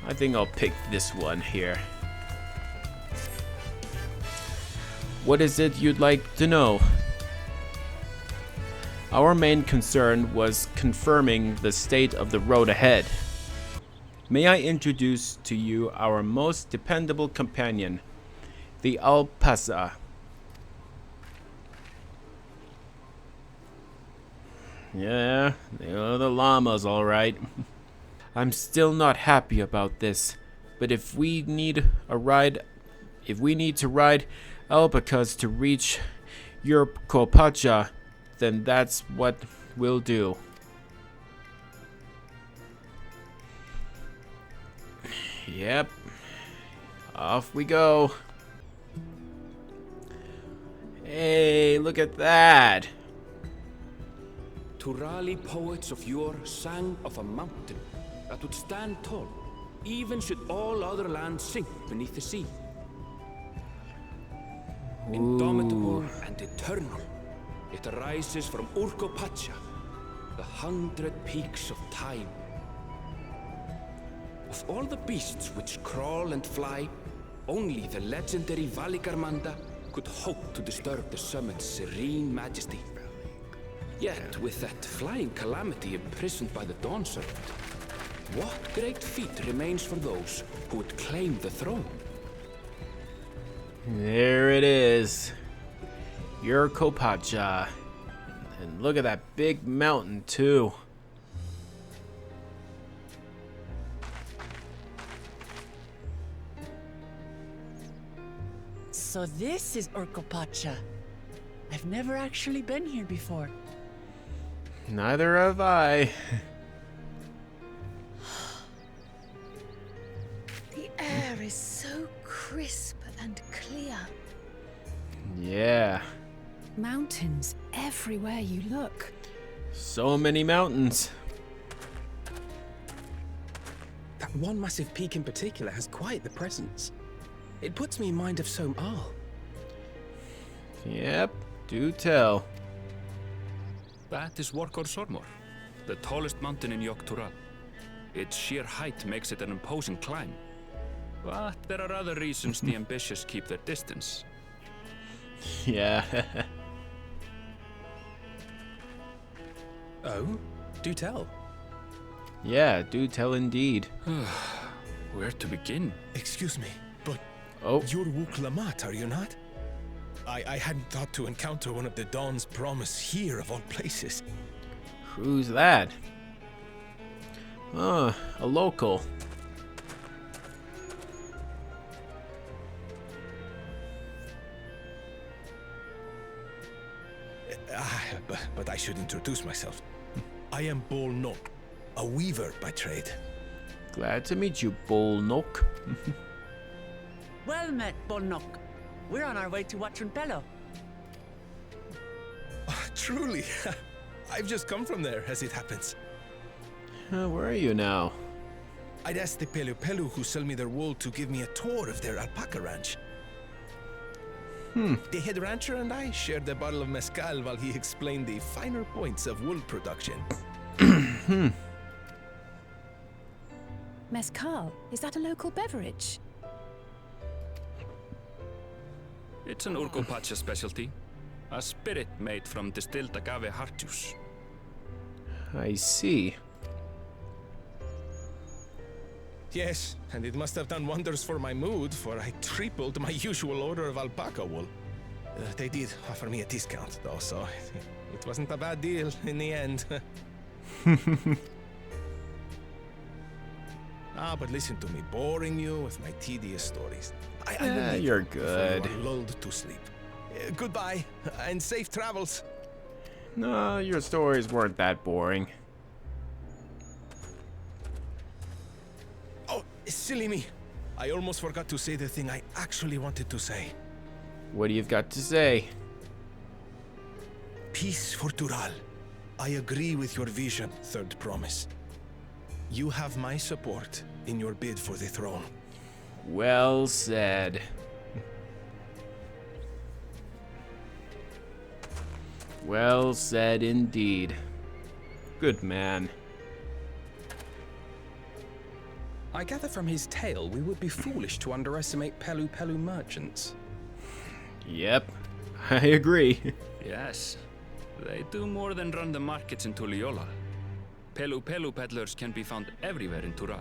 I think I'll pick this one here. What is it you'd like to know? Our main concern was confirming the state of the road ahead. May I introduce to you our most dependable companion, the alpaca. Yeah, they are the llamas, all right. I'm still not happy about this, but if we need to ride alpacas to reach Yurkopacha, then that's what we'll do. Yep. Off we go. Hey, look at that. Turali poets of yore sang of a mountain that would stand tall, even should all other lands sink beneath the sea. Indomitable and eternal, it arises from Urkopacha, the 100 peaks of time. Of all the beasts which crawl and fly, only the legendary Valigarmanda could hope to disturb the summit's serene majesty. Yet, with that flying calamity imprisoned by the Dawn Serpent, what great feat remains for those who would claim the throne? There it is. Yurkopacha. And look at that big mountain, too. So this is Urkopacha. I've never actually been here before. Neither have I. The air is so crisp and clear. Yeah. Mountains everywhere you look. So many mountains. That one massive peak in particular has quite the presence. It puts me in mind of Som-Al. Yep, do tell. That is Workor Sormor, the tallest mountain in Yogg-Tural. Its sheer height makes it an imposing climb. But there are other reasons the ambitious keep their distance. Yeah. Oh? Do tell. Yeah, do tell indeed. Where to begin? Excuse me, but Oh, you're Wuk-Lamat, are you not? I hadn't thought to encounter one of the Dawn's promise here of all places. who's that? A local. But I should introduce myself. I am Bol Nok, a weaver by trade. Glad to meet you, Bull Nook. Well met, Bolnok. We're on our way to Watrunpelo. Truly, I've just come from there, as it happens. Where are you now? I'd asked the Pelu who sell me their wool to give me a tour of their alpaca ranch. The head rancher and I shared a bottle of mezcal while he explained the finer points of wool production. Mezcal, is that a local beverage? It's an Urkopacha specialty. A spirit made from distilled agave heart juice. I see. Yes, and it must have done wonders for my mood, for I tripled my usual order of alpaca wool. They did offer me a discount, though, so it wasn't a bad deal in the end. But listen to me, boring you with my tedious stories. I will leave you're you before good. you are lulled to sleep. Goodbye, and safe travels. No, your stories weren't that boring. Oh, silly me. I almost forgot to say the thing I actually wanted to say. What do you've got to say? Peace for Tural. I agree with your vision, Third Promise. You have my support in your bid for the throne. Well said. Well said indeed. Good man. I gather from his tale we would be foolish to underestimate Pelu Pelu merchants. Yep, I agree. Yes, they do more than run the markets in Tuliola. Pelu Pelu peddlers can be found everywhere in Tural,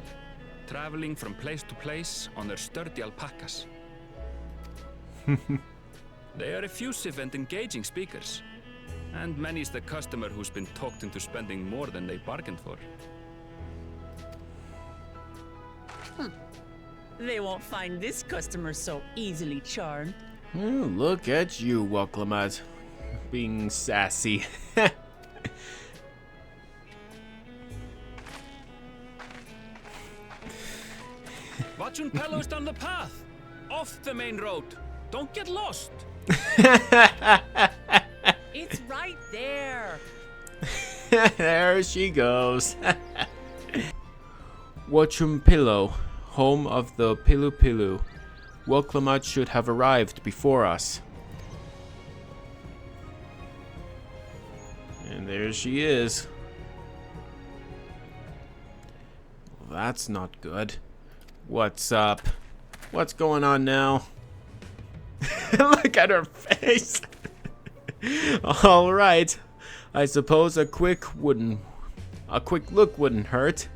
traveling from place to place on their sturdy alpacas. They are effusive and engaging speakers, and many's the customer who's been talked into spending more than they bargained for. They won't find this customer so easily charmed. Look at you, Waklamat, being sassy. Watchun Pelo's down the path! Off the main road! Don't get lost! It's right there. There she goes. Wachumpilo, home of the Pilu Pilu. Waklamat should have arrived before us. And there she is. Well, that's not good. What's up? What's going on now? Look at her face. All right. I suppose a quick look wouldn't hurt.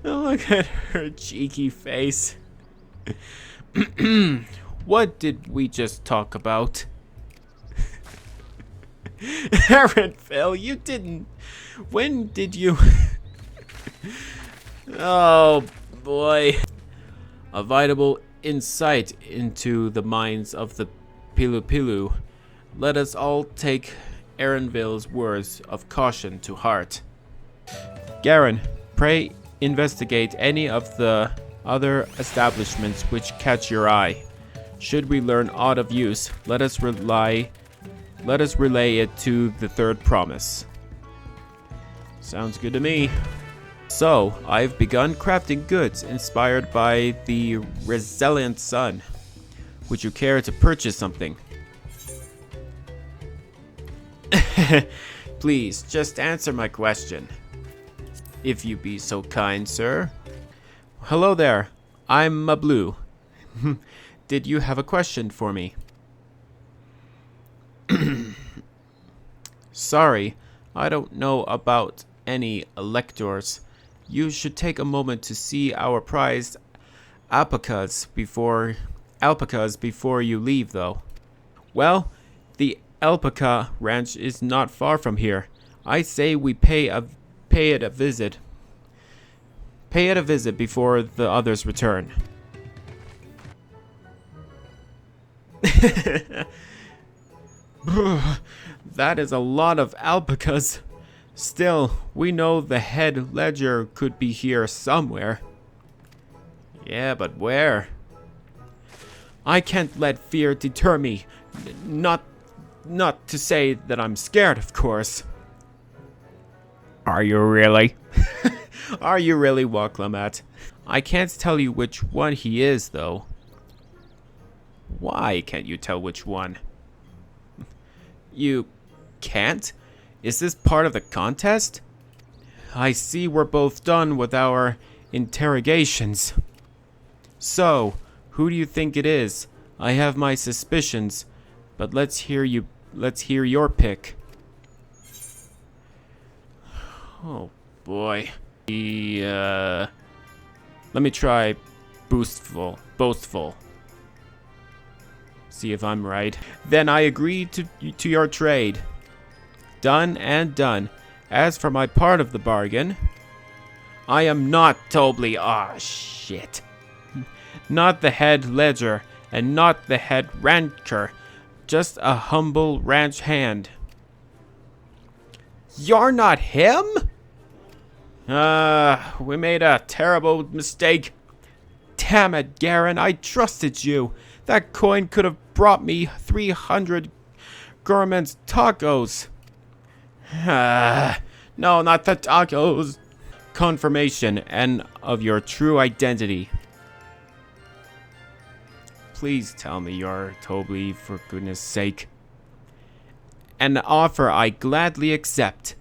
Look at her cheeky face. What did we just talk about? Erenfell, you didn't. When did you? Oh boy. A vital insight into the minds of the Pilu Pilu. Let us all take Erenville's words of caution to heart. Garin, pray investigate any of the other establishments which catch your eye. Should we learn aught of use, let us relay it to the third promise. Sounds good to me. So, I've begun crafting goods inspired by the resilient sun. Would you care to purchase something? Please, just answer my question. If you be so kind, sir. Hello there. I'm Mablu. Did you have a question for me? Sorry, I don't know about any electors. You should take a moment to see our prized alpacas before you leave, though. Well, the alpaca ranch is not far from here. I say we pay it a visit. Pay it a visit before the others return. That is a lot of alpacas. Still, we know the head ledger could be here somewhere. Yeah, but where? I can't let fear deter me. Not to say that I'm scared, of course. Are you really? Are you really, Waklamat? I can't tell you which one he is, though. Why can't you tell which one? You can't? Is this part of the contest? I see we're both done with our interrogations. So, who do you think it is? I have my suspicions, but let's hear your pick. Oh boy. Let me try boastful. See if I'm right. Then I agree to your trade. Done and done. As for my part of the bargain, I am not Tobley. Ah, shit. Not the head ledger, and not the head rancher. Just a humble ranch hand. You're not him? We made a terrible mistake. Damn it, Garin, I trusted you. That coin could have brought me 300 Gorman's tacos. No, not the tacos. Confirmation and of your true identity. Please tell me you're Tobley, for goodness sake. An offer I gladly accept.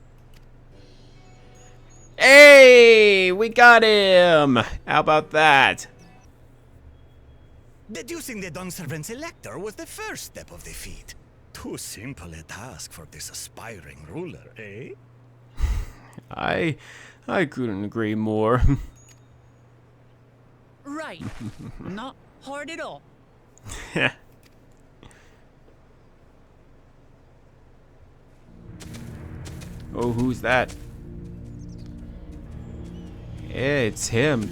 Hey, we got him. How about that? Deducing the Dawnservant's elector was the first step of the feat. Too simple a task for this aspiring ruler, eh? I couldn't agree more. Right. Not hard at all. Oh, who's that? Yeah, it's him.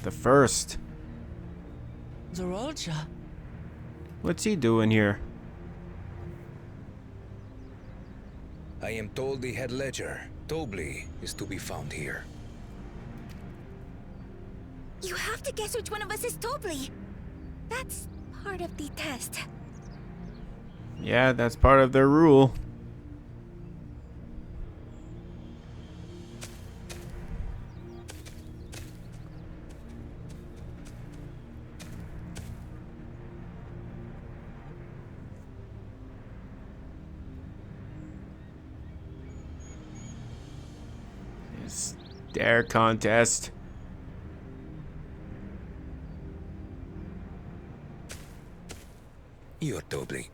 The first. Zorolja. What's he doing here? I am told the head ledger, Tobli, is to be found here. You have to guess which one of us is Tobli. That's part of the test. Yeah, that's part of their rule. Dare contest. You're Tobli.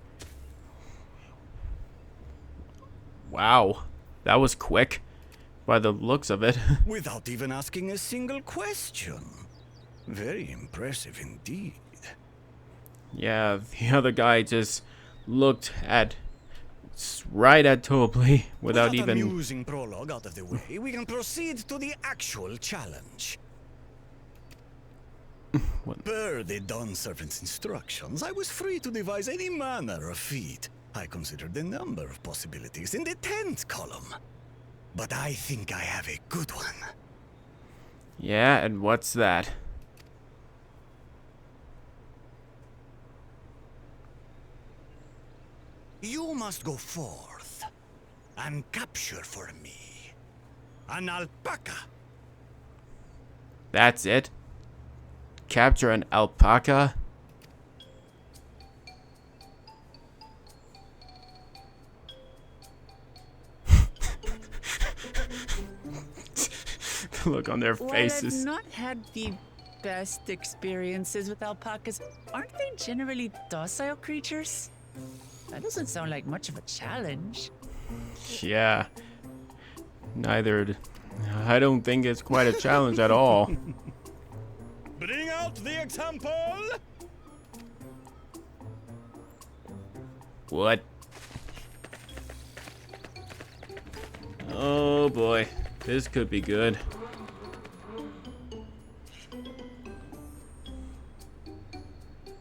Wow, that was quick by the looks of it. Without even asking a single question. Very impressive indeed. Yeah, the other guy just looked at right at Tobli without even. Amusing prologue out of the way, we can proceed to the actual challenge. What? Per the Dawn Servant's instructions, I was free to devise any manner of feat. I considered the number of possibilities in the 10th column. But I think I have a good one. Yeah, and what's that? You must go forth and capture for me an alpaca. That's it? Capture an alpaca? The look on their faces. While I've not had the best experiences with alpacas, aren't they generally docile creatures? That doesn't sound like much of a challenge. Yeah. Neither. I don't think it's quite a challenge at all. Bring out the example! What? Oh boy. This could be good.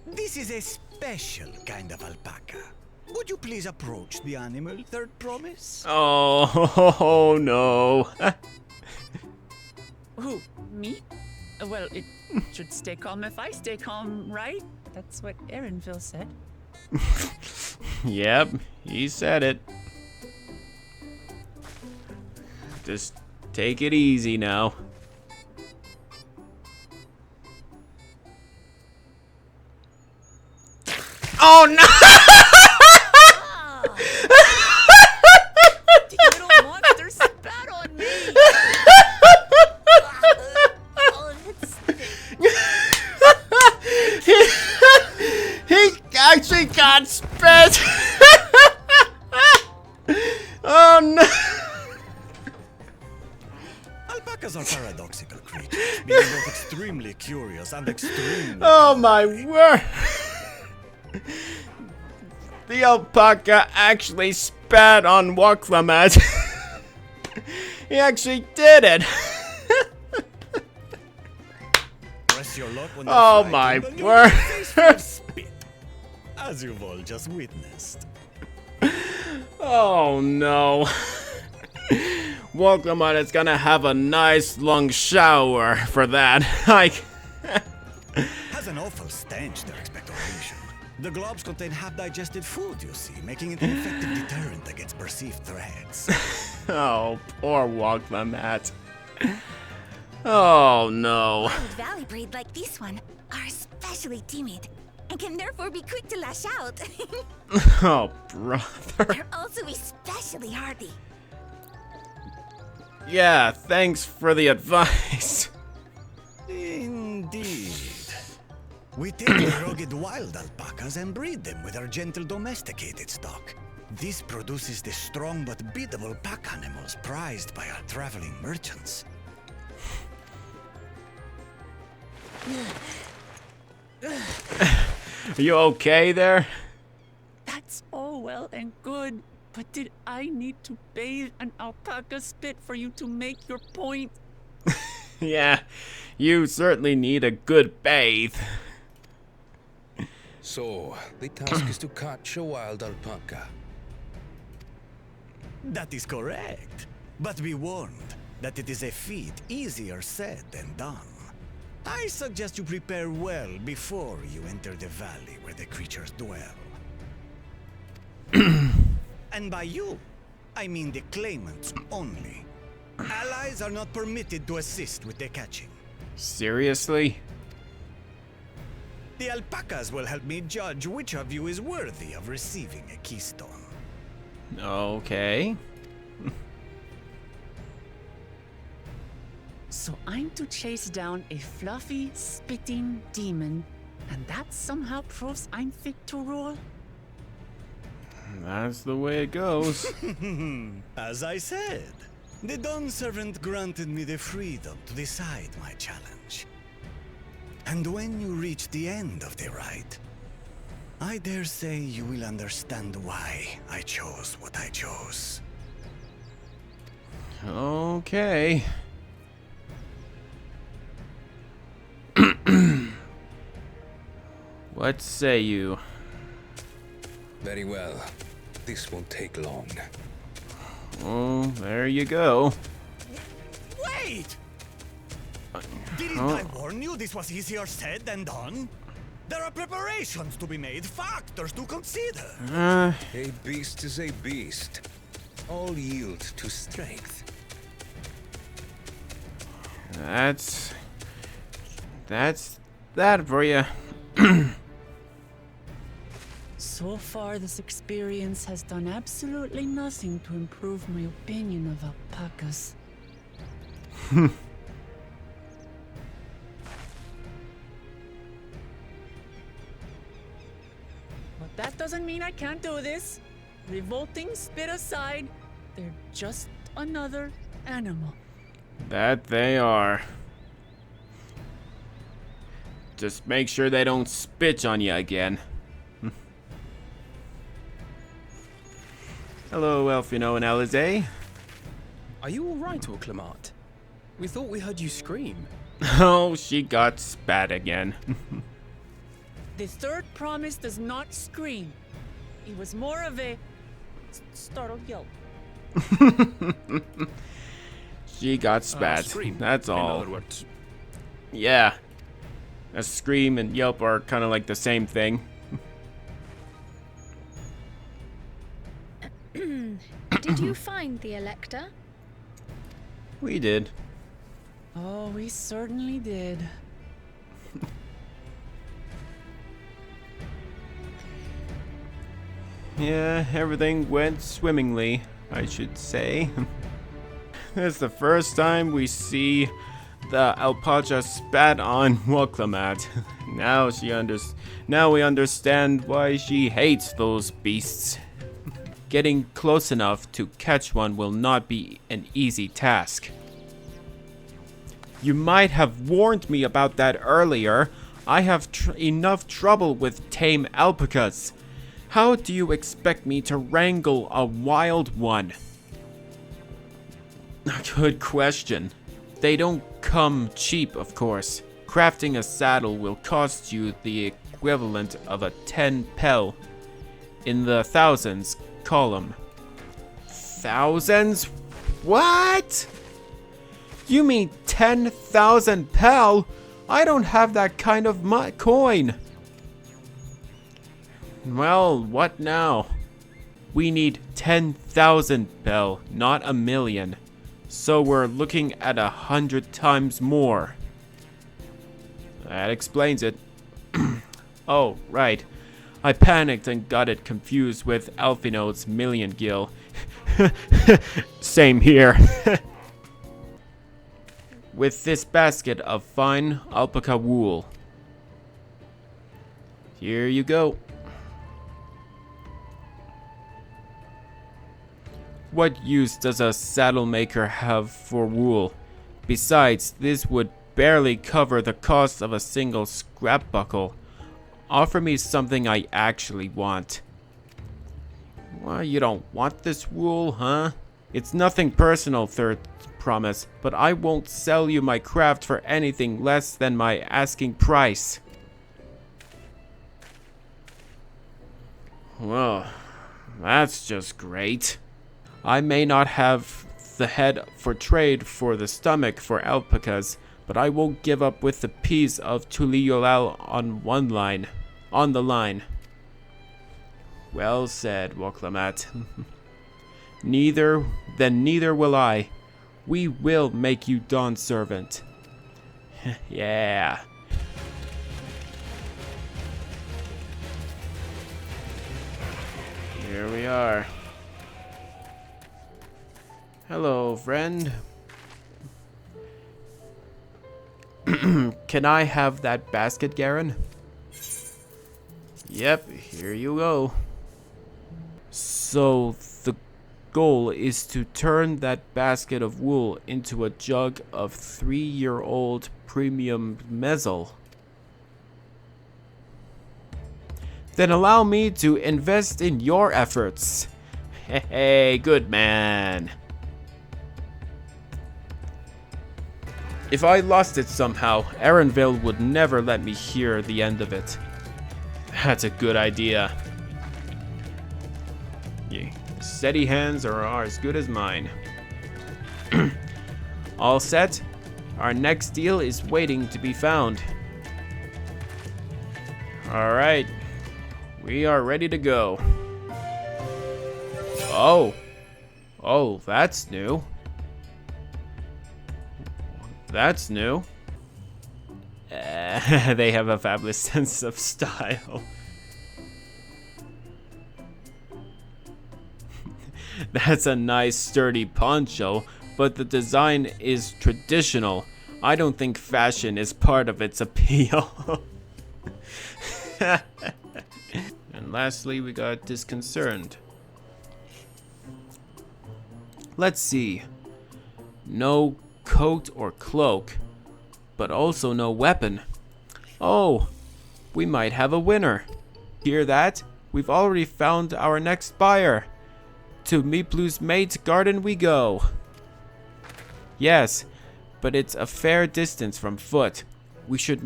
This is a special kind of alpaca. Would you please approach the animal, third promise? Oh, no. Who? Me? Well, it should stay calm if I stay calm, right? That's what Erinville said. Yep, he said it. Just take it easy now. Oh no! The little monster spat on me! Oh, that's He actually got spit! Oh no! Alpacas are paradoxical creatures, being both extremely curious and extremely... Oh my word! The alpaca actually spat on Waklamat. He actually did it! Press your luck when Oh they're my frightened, and word. you'll be faced with spit, as you've all just witnessed. Oh no. Waklamat is gonna have a nice long shower for that. Like. Has an awful stench, their expectoration. The globs contain half-digested food, you see, making it an effective deterrent against perceived threats. Oh, poor Waklamat. Oh no. Wild valley breed like this one are especially timid and can therefore be quick to lash out. Oh, brother. They're also especially hardy. Yeah, thanks for the advice. Indeed. We take the rugged wild alpacas and breed them with our gentle domesticated stock. This produces the strong but biddable pack animals prized by our traveling merchants. Are you okay there? That's all well and good, but did I need to bathe an alpaca spit for you to make your point? Yeah, you certainly need a good bathe. So, the task is to catch a wild alpaca. That is correct. But be warned that it is a feat easier said than done. I suggest you prepare well before you enter the valley where the creatures dwell. And by you, I mean the claimants only. Allies are not permitted to assist with the catching. Seriously? The alpacas will help me judge which of you is worthy of receiving a keystone. Okay. So I'm to chase down a fluffy, spitting demon, and that somehow proves I'm fit to rule? That's the way it goes. As I said, the Dawn Servant granted me the freedom to decide my challenge. And when you reach the end of the ride, I dare say you will understand why I chose what I chose. Okay. What say you? Very well. This won't take long. Oh, there you go. Wait! Didn't I warn you this was easier said than done? There are preparations to be made, factors to consider. A beast is a beast. All yield to strength. That's that for you. So far, this experience has done absolutely nothing to improve my opinion of alpacas. But that doesn't mean I can't do this. Revolting spit aside, they're just another animal. That they are. Just make sure they don't spit on you again. Hello, Elfino and Alize. Are you alright, Orclamart? We thought we heard you scream. Oh, she got spat again. The third promise does not scream. It was more of a startled yelp. She got spat. Scream, That's all. in other words. Yeah. A scream and yelp are kind of like the same thing. Did you find the Elector? We did. Oh, we certainly did. Yeah, everything went swimmingly, I should say. It's the first time we see the alpaca spat on Woklamat. Now we understand why she hates those beasts. Getting close enough to catch one will not be an easy task. You might have warned me about that earlier. I have enough trouble with tame alpacas. How do you expect me to wrangle a wild one? Good question. They don't come cheap, of course. Crafting a saddle will cost you the equivalent of a 10 pel in the thousands column. Thousands? What? You mean 10,000 pel? I don't have that kind of coin. Well, what now? We need 10,000 pel, not a million. So we're looking at 100 times more. That explains it. Oh, right. I panicked and got it confused with Alphino's million gil. Same here. with this basket of fine alpaca wool. Here you go. What use does a saddle maker have for wool? Besides, this would barely cover the cost of a single scrap buckle. Offer me something I actually want. Well, you don't want this wool, huh? It's nothing personal, Third Promise, but I won't sell you my craft for anything less than my asking price. Well, that's just great. I may not have the head for trade for the stomach for alpacas, but I won't give up with the piece of Tuliolal on the line. Well said, Woklamat. Neither will I. We will make you Dawn servant. Yeah. Here we are. Hello, friend. Can I have that basket, Garin? Yep, here you go. So, the goal is to turn that basket of wool into a jug of 3-year-old premium mezzel. Then allow me to invest in your efforts. Hey, good man. If I lost it somehow, Erenville would never let me hear the end of it. That's a good idea. Yeah, steady hands are as good as mine. All set? Our next deal is waiting to be found. Alright. We are ready to go. Oh, that's new. That's new. They have a fabulous sense of style. That's a nice sturdy poncho, but the design is traditional. I don't think fashion is part of its appeal. And lastly, we got disconcerted. Let's see. No coat or cloak, but also no weapon. Oh, we might have a winner. Hear that? We've already found our next buyer. To Meeplu's mate garden we go. Yes, but it's a fair distance from foot. We should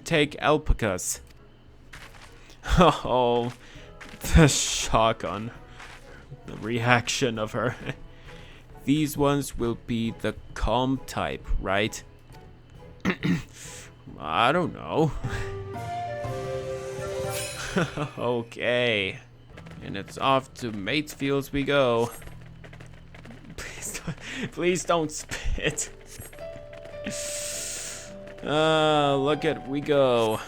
take alpacas. Oh, the shock on the reaction of her. These ones will be the calm type, right? I don't know. Okay. And it's off to Matesfields we go. Please don't spit. Look at we go.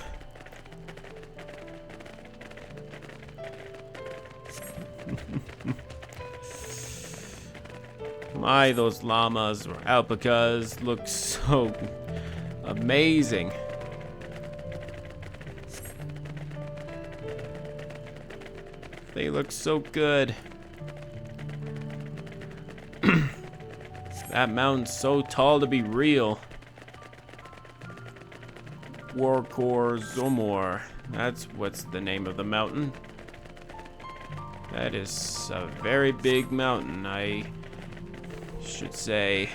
My, those llamas or alpacas look so amazing. They look so good. That mountain's so tall to be real. Warkor Zomor. That's what's the name of the mountain. That is a very big mountain, I should say.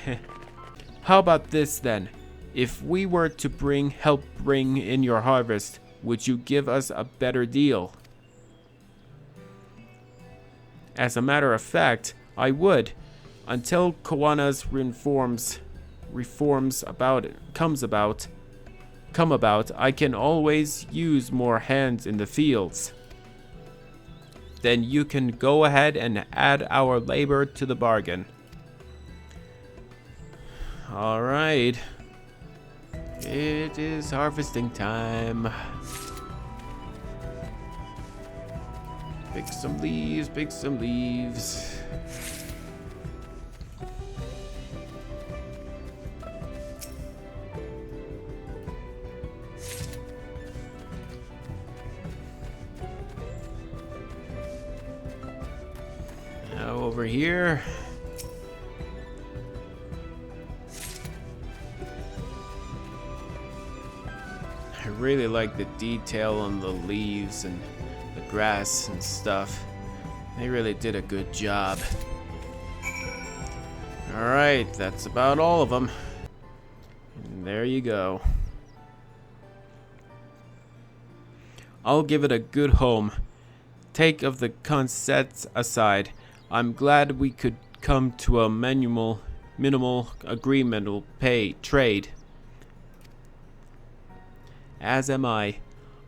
How about this then? If we were to help bring in your harvest, would you give us a better deal? As a matter of fact, I would. Until Koana's reforms come about, I can always use more hands in the fields. Then you can go ahead and add our labor to the bargain. All right. It is harvesting time. Pick some leaves, pick some leaves. over here. I really like the detail on the leaves and the grass and stuff. They really did a good job. Alright, that's about all of them. And there you go. I'll give it a good home. Take of the concepts aside, I'm glad we could come to a minimal agreement will pay trade. As am I.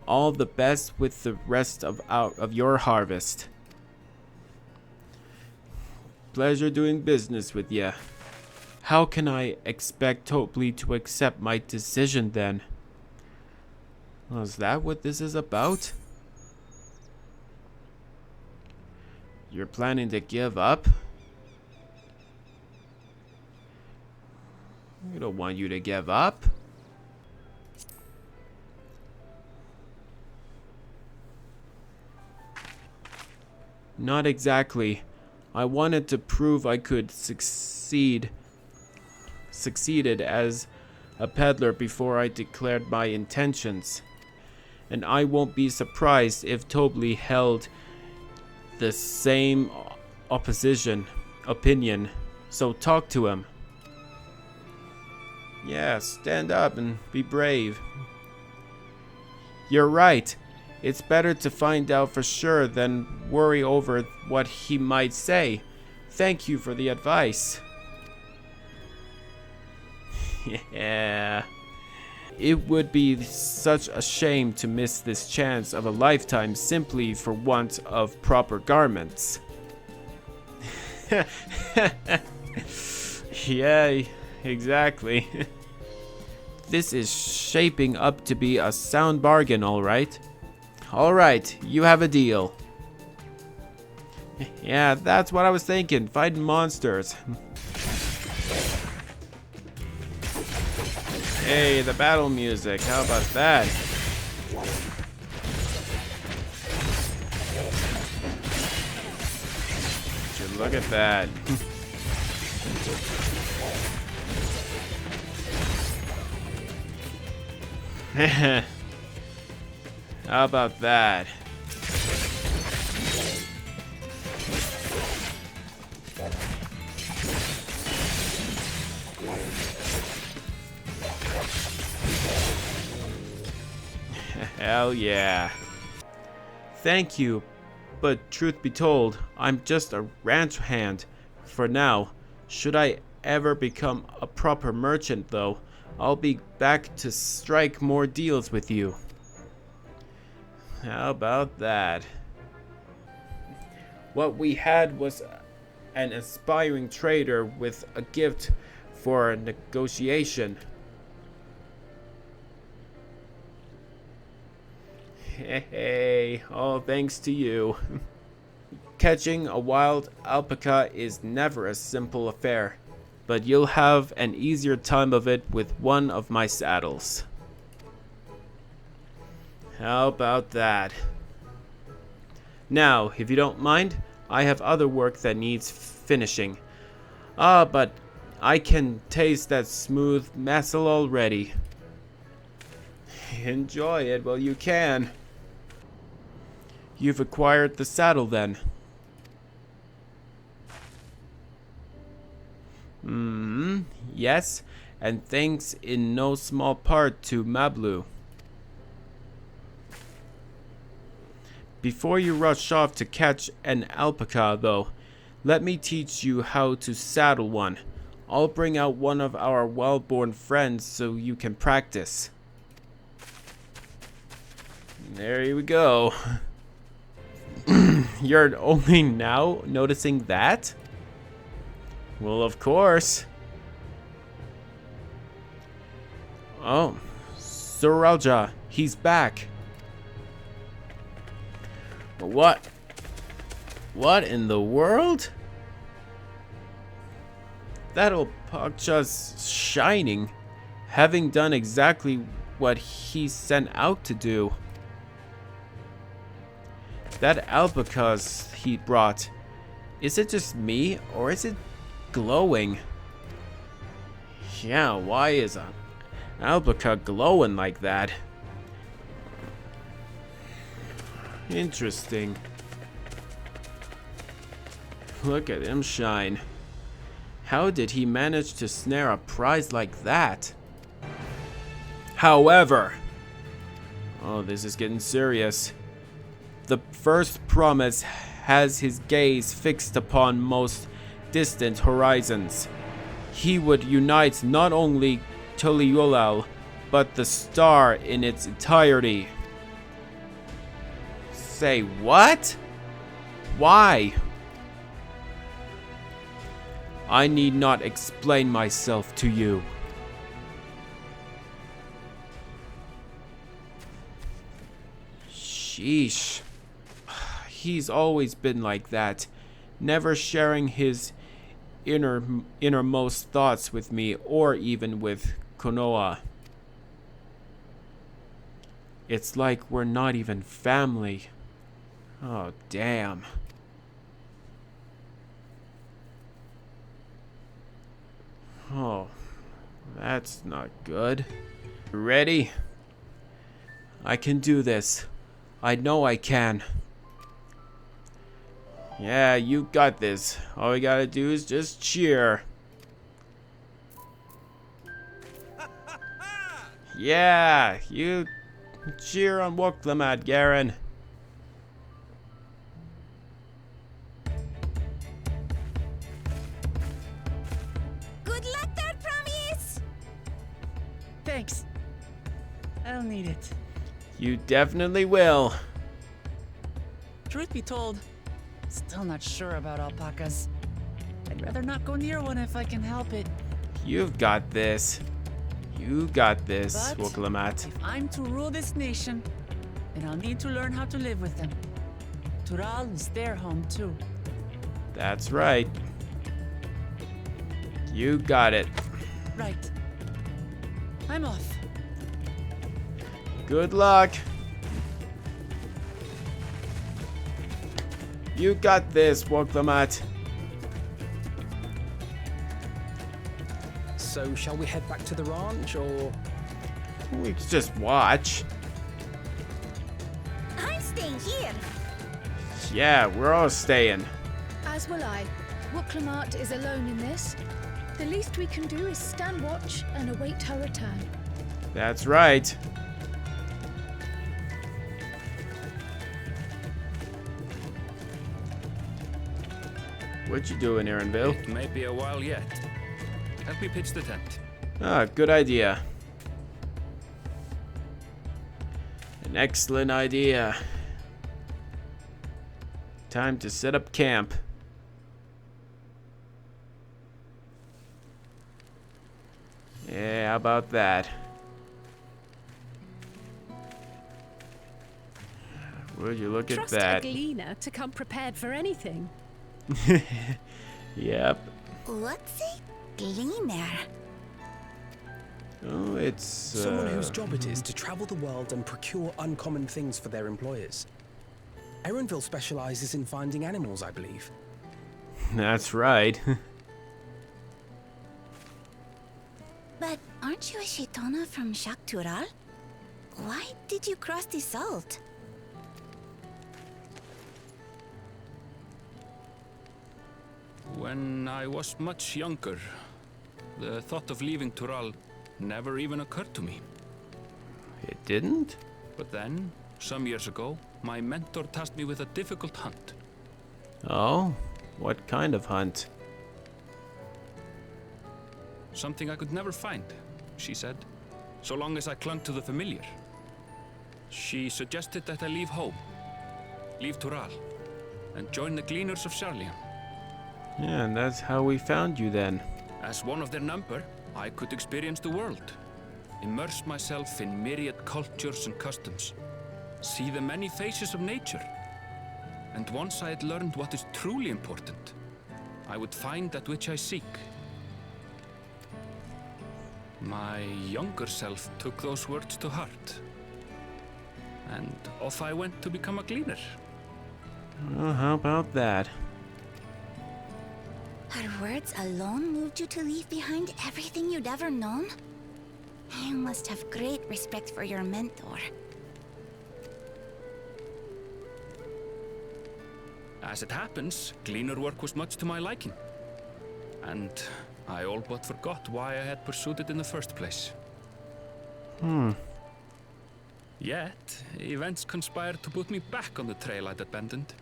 All the best with the rest of your harvest. Pleasure doing business with ya. How can I expect Topley to accept my decision then? Well, is that what this is about? You're planning to give up? We don't want you to give up. Not exactly. I wanted to prove I could succeeded as a peddler before I declared my intentions. And I won't be surprised if Topley held the same opinion. So talk to him. Yeah, stand up and be brave. You're right. It's better to find out for sure than worry over what he might say. Thank you for the advice. Yeah. It would be such a shame to miss this chance of a lifetime simply for want of proper garments. Yeah, exactly. This is shaping up to be a sound bargain, all right. All right, you have a deal. Yeah, that's what I was thinking. Fighting monsters. Hey, the battle music. How about that? Would you look at that? How about that? Hell yeah. Thank you, but truth be told, I'm just a ranch hand for now. Should I ever become a proper merchant though, I'll be back to strike more deals with you. How about that? What we had was an aspiring trader with a gift for a negotiation. Hey, all thanks to you. Catching a wild alpaca is never a simple affair, but you'll have an easier time of it with one of my saddles. How about that? Now, if you don't mind, I have other work that needs finishing. But I can taste that smooth messel already. Enjoy it while you can. You've acquired the saddle then? Yes, and thanks in no small part to Mablu. Before you rush off to catch an alpaca, though, let me teach you how to saddle one. I'll bring out one of our well-born friends so you can practice. There we go. You're only now noticing that? Well, of course. Oh, Suralja, he's back. What? What in the world? That alpaca's shining, having done exactly what he sent out to do. That alpaca's he brought, Is it just me, or is it glowing? Yeah, why is a alpaca glowing like that? Interesting. Look at him shine. How did he manage to snare a prize like that? However, oh, this is getting serious. The first promise has his gaze fixed upon most distant horizons. He would unite not only Tuliulal, but the star in its entirety. Say what? Why? I need not explain myself to you. Sheesh. He's always been like that, never sharing his innermost thoughts with me or even with Konoha. It's like we're not even family. Oh, damn. Oh, that's not good. Ready? I can do this. I know I can. Yeah, you got this. All we gotta do is just cheer. Yeah, you cheer on MeteorGarin. Good luck there, Promise! Thanks. I'll need it. You definitely will. Truth be told, still not sure about alpacas. I'd rather not go near one if I can help it. You've got this. You got this, But Woklamat. if I'm to rule this nation, then I'll need to learn how to live with them. Tural is their home too. That's right. You got it. Right. I'm off. Good luck. You got this, Woklamat. So, shall we head back to the ranch, or...? We could just watch. I'm staying here. Yeah, we're all staying. As will I. Woklamat is alone in this. The least we can do is stand watch and await her return. That's right. What you doing, Aaronville? It may be a while yet. Help me pitch the tent. Ah, good idea. An excellent idea. Time to set up camp. Yeah, how about that? Would you look at Trust that? a gleaner to come prepared for anything. Yep. What's a gleaner? Oh, it's Someone whose job it is to travel the world and procure uncommon things for their employers. Erenville specializes in finding animals, I believe. That's right. But aren't you a Shaitana from Shaktural? Why did you cross the salt? When I was much younger, the thought of leaving Tural never even occurred to me. It didn't? But then, some years ago, my mentor tasked me with a difficult hunt. Oh, what kind of hunt? Something I could never find, she said, so long as I clung to the familiar. She suggested that I leave home, leave Tural, and join the Gleaners of Sharlian. Yeah, and that's how we found you then. As one of their number, I could experience the world, immerse myself in myriad cultures and customs, see the many faces of nature. And once I had learned what is truly important, I would find that which I seek. My younger self took those words to heart, and off I went to become a gleaner. Well, how about that? Her words alone moved you to leave behind everything you'd ever known? You must have great respect for your mentor. As it happens, gleaner work was much to my liking. And I all but forgot why I had pursued it in the first place. Yet, events conspired to put me back on the trail I'd abandoned.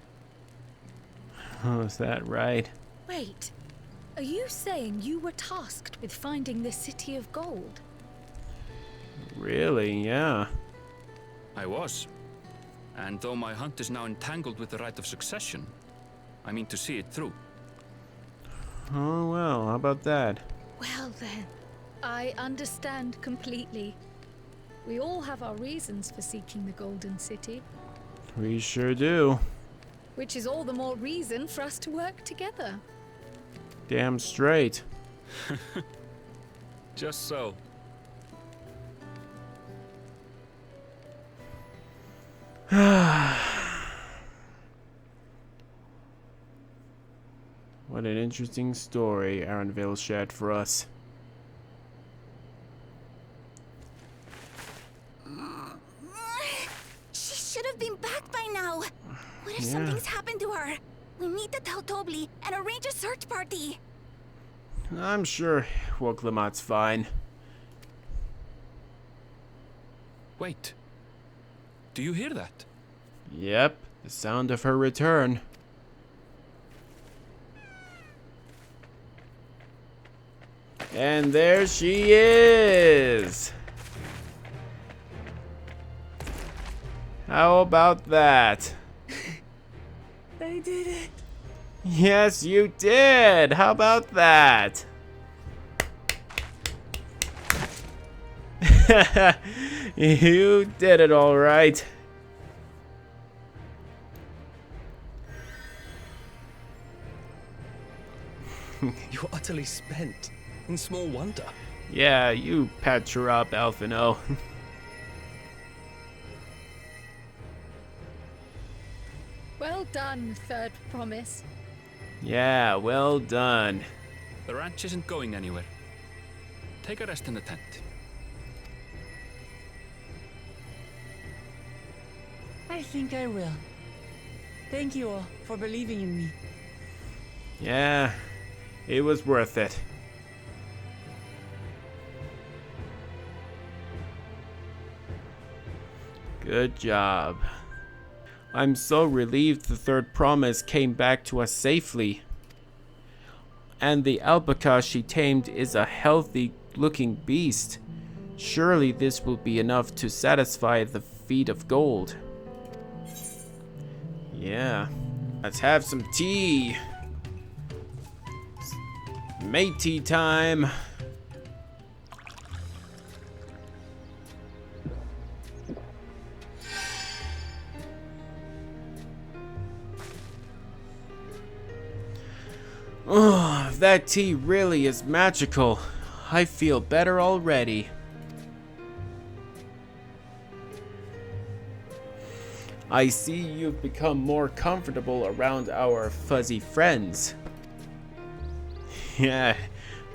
Oh, is that right? Wait, are you saying you were tasked with finding the City of Gold? Really, yeah. I was. And though my hunt is now entangled with the right of succession, I mean to see it through. Oh, well, how about that? Well then, I understand completely. We all have our reasons for seeking the Golden City. We sure do. Which is all the more reason for us to work together. Damn straight. Just so. What an interesting story Arenville shared for us. She should have been back by now. What if something's happened to her? We need to tell Tobli and arrange a search party. I'm sure Woklamat's fine. Wait. Do you hear that? Yep, the sound of her return. And there she is! How about that? I did it. Yes, you did! How about that? You did it all right. You're utterly spent. And small wonder. Yeah, you patch her up, Alphino. Well done, Third Promise. Yeah, well done. The ranch isn't going anywhere. Take a rest in the tent. I think I will. Thank you all for believing in me. Yeah, it was worth it. Good job. I'm so relieved the Third Promise came back to us safely. And the alpaca she tamed is a healthy-looking beast. Surely this will be enough to satisfy the feet of gold. Yeah, let's have some tea. Matey time. Oh, that tea really is magical. I feel better already. I see you've become more comfortable around our fuzzy friends. Yeah,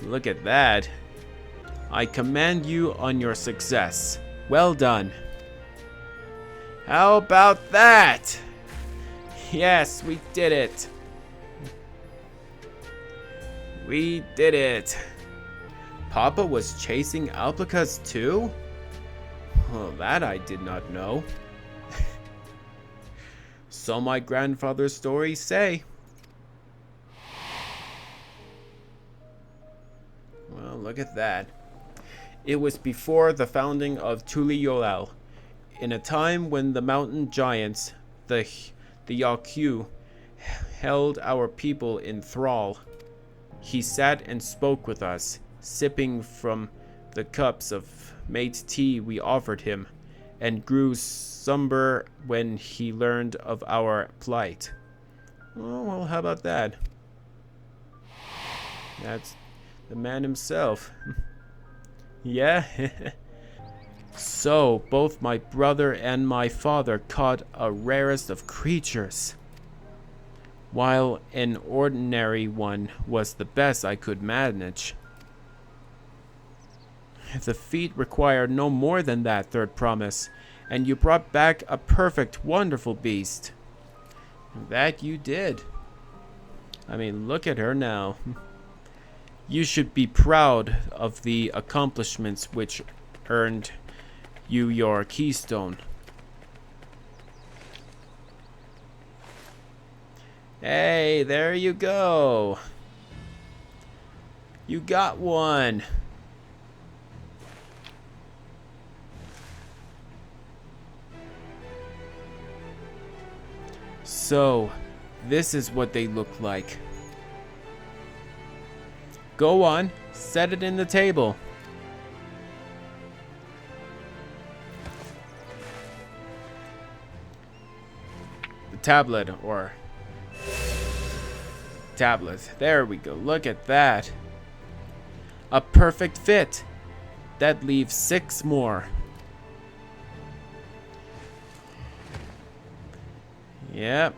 look at that. I commend you on your success. Well done. How about that? Yes, we did it. We did it. Papa was chasing alpacas too? Well, that I did not know. So my grandfather's stories say. Well, look at that. It was before the founding of Tuliyollal, in a time when the mountain giants, the Yaqu, held our people in thrall. He sat and spoke with us, sipping from the cups of mate tea we offered him, and grew somber when he learned of our plight. Oh, well, how about that? That's the man himself. Yeah? So, both my brother and my father caught a rarest of creatures. while an ordinary one was the best I could manage. The feat required no more than that, Third Promise, and you brought back a perfect, wonderful beast. That you did. I mean, look at her now. You should be proud of the accomplishments which earned you your keystone. Hey, there you go. You got one. So, this is what they look like. Go on, set it in the table. The tablet, or tablet. There we go. Look at that. A perfect fit. That leaves 6 more. Yep.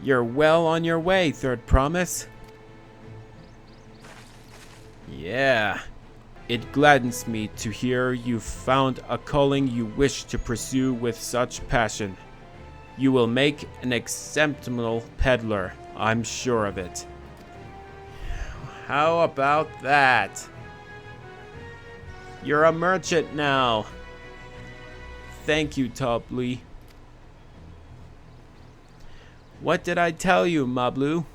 You're well on your way, Third Promise. Yeah. It gladdens me to hear you've found a calling you wish to pursue with such passion. You will make an exceptional peddler, I'm sure of it. How about that? You're a merchant now. Thank you, Tobly. What did I tell you, Mablu?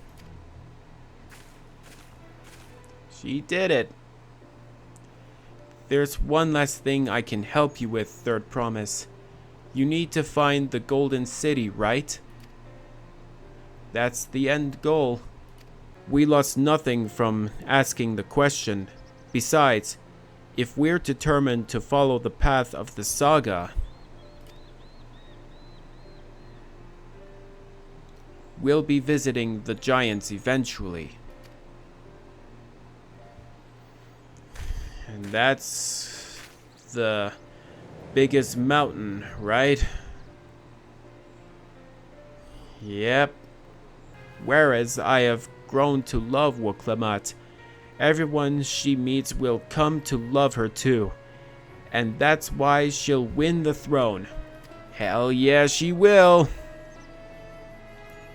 She did it. There's one last thing I can help you with, Third Promise. You need to find the Golden City, right? That's the end goal. We lost nothing from asking the question. Besides, if we're determined to follow the path of the saga, we'll be visiting the giants eventually. And that's the biggest mountain, right? Yep. Whereas I have grown to love Wuklemat, everyone she meets will come to love her too. And that's why she'll win the throne. Hell yeah, she will!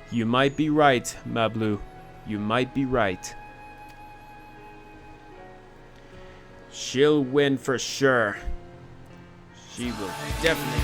You might be right, Mablu. You might be right. She'll win for sure. She will definitely.